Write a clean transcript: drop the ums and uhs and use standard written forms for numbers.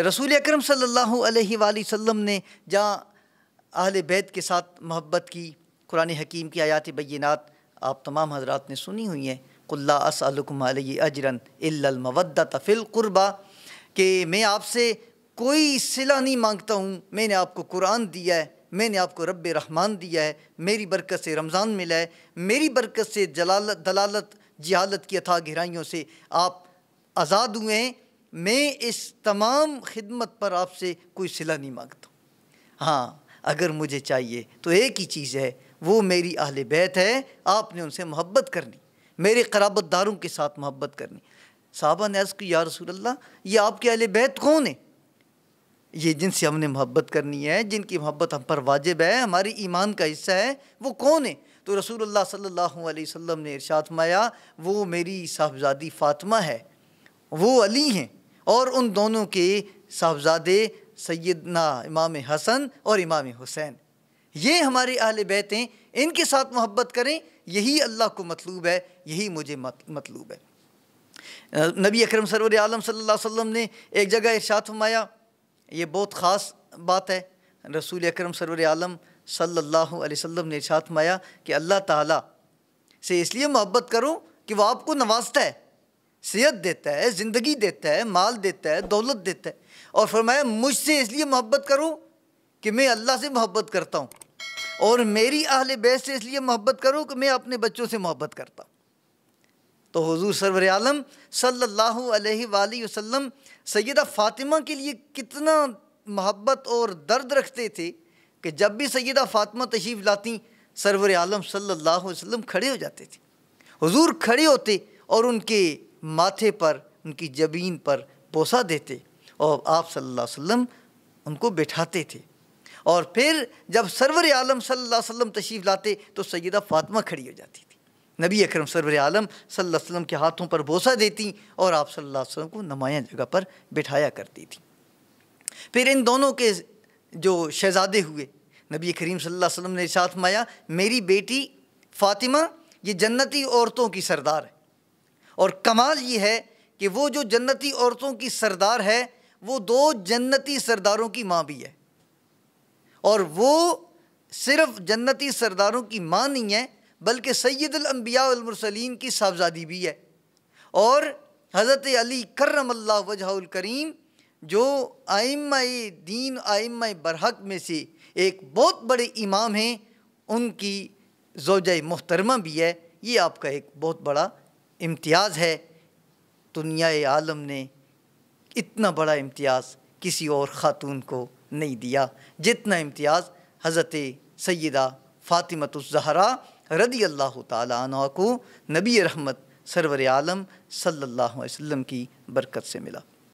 رسول اکرم صلی اللہ علیہ وآلہ وسلم نے جہاں اہل بیت کے ساتھ محبت کی، قرآن حکیم کی آیات بینات آپ تمام حضرات نے سنی ہوئی ہیں، قُلْ لَا أَسْأَلُكُمْ عَلَيْهِ أَجْرًا إِلَّا الْمَوَدَّةَ فِي الْقُرْبَى، کہ میں آپ سے کوئی صلہ نہیں مانگتا ہوں، میں نے آپ کو قرآن دیا ہے، میں نے آپ کو رب رحمان دیا ہے، میری برکت سے رمضان ملا ہے، میری برکت سے دلالت جہالت کی اتھاہ گہرائیوں سے آپ آزاد ہوئے ہیں، میں اس تمام خدمت پر آپ سے کوئی صلہ نہیں مانگتا ہوں۔ ہاں اگر مجھے چاہیے تو ایک ہی چیز ہے، وہ میری اہل بیت ہے، آپ نے ان سے محبت کرنی، میرے قرابت داروں کے ساتھ محبت کرنی۔ صحابہ نے عرض کی یا رسول اللہ یہ آپ کے اہل بیت کون ہیں؟ یہ جن سے ہم نے محبت کرنی ہے، جن کی محبت ہم پر واجب ہے، ہماری ایمان کا حصہ ہے، وہ کون ہے؟ تو رسول اللہ صلی اللہ علیہ وسلم نے ارشاد فرمایا وہ میری صاحبزادی فاطمہ ہے، وہ علی ہیں، اور ان دونوں کے صاحبزادے سیدنا امام حسن اور امام حسین، یہ ہمارے اہل بیت ہیں، ان کے ساتھ محبت کریں، یہی اللہ کو مطلوب ہے، یہی مجھے مطلوب ہے۔ نبی اکرم سرور عالم صلی اللہ علیہ وسلم نے ایک جگہ ارشاد فرمایا، یہ بہت خاص بات ہے، رسول اکرم سرور عالم صلی اللہ علیہ وسلم نے ارشاد فرمایا کہ اللہ تعالیٰ سے اس لیے محبت کرو کہ وہ آپ کو نوازتا ہے، صحت دیتا ہے، زندگی دیتا ہے، مال دیتا ہے، دولت دیتا ہے، اور فرمایا مجھ سے اس لیے محبت کرو کہ میں اللہ سے محبت کرتا ہوں، اور میری اہل بیت سے اس لیے محبت کرو کہ میں اپنے بچوں سے محبت کرتا ہوں۔ تو حضور سرور عالم صلی اللہ علیہ وآلہ وسلم سیدہ فاطمہ کے لیے کتنا محبت اور درد رکھتے تھے کہ جب بھی سیدہ فاطمہ تشریف لاتی سرور عالم صلی اللہ علیہ وسلم کھڑے ہو جاتے تھے، حضور کھڑے ہوتے اور ان کے ماتھے پر، ان کی جبین پر بوسہ دیتے، اور آپ صلی اللہ علیہ وسلم ان کو بٹھاتے تھے، اور پھر جب سرور عالم صلی اللہ علیہ وسلم تشریف لاتے تو سیدہ فاطمہ کھڑی ہو جاتی تھی، نبی اکرم سرور عالم صلی اللہ علیہ وسلم کے ہاتھوں پر بوسہ دیتی اور آپ صلی اللہ علیہ وسلم کو نمایاں جگہ پر بٹھایا کرتی تھی۔ پھر ان دونوں کے جو شہزادے ہوئے، نبی کریم صلی اللہ علیہ وسلم نے ارشاد فرمایا میری بیٹی فاطمہ یہ جنتی عورتوں کی سردار ہے، اور کمال یہ ہے کہ وہ جو جنتی عورتوں کی سردار ہے وہ دو جنتی سرداروں کی ماں بھی ہے، اور وہ صرف جنتی سرداروں کی ماں نہیں ہے بلکہ سید الانبیاء والمرسلین کی صاحبزادی بھی ہے، اور حضرت علی کرم اللہ وجہہ الکریم جو ائمہ دین، ائمہ برحق میں سے ایک بہت بڑے امام ہیں، ان کی زوجہ محترمہ بھی ہے۔ یہ آپ کا ایک بہت بڑا امتیاز ہے، دنیا عالم نے اتنا بڑا امتیاز کسی اور خاتون کو نہیں دیا جتنا امتیاز حضرت سیدہ فاطمۃ الزہرا رضی اللہ تعالیٰ عنہ کو نبی رحمت سرور عالم صلی اللہ علیہ وسلم کی برکت سے ملا۔